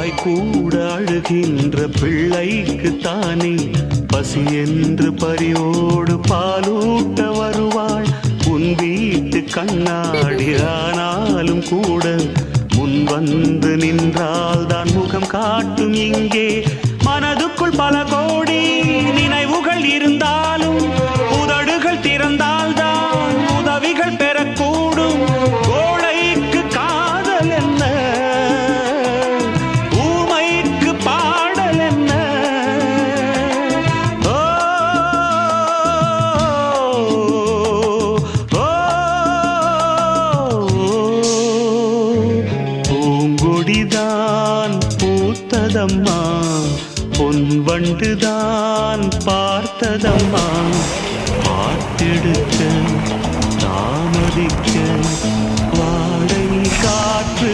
வாய் கூட அழுகின்ற பிள்ளைக்கு தானே பசி என்று பரியோடு பாலூட்ட வருவாள் உன் வீட்டு கண்ணாடி. ஆனாலும் கூட முன் வந்து நின்றால் தான் முகம் காட்டும். இங்கே மனதுக்குள் பல கோடி நினைவுகள் இருந்தாலும் உதடுகள் திறந்தால் தான் உதவிகள் பெறக்கூடும். கோழைக்கு காதல் என்ன, ஊமைக்கு பாடல் என்ன? ஓ, ஓ, பூங்கொடிதான் பூத்ததம்மா, பொன் வண்டுதான் பார்த்ததம்மா. பார்த்தெடுக்க தாமதிக்க வாடை காற்று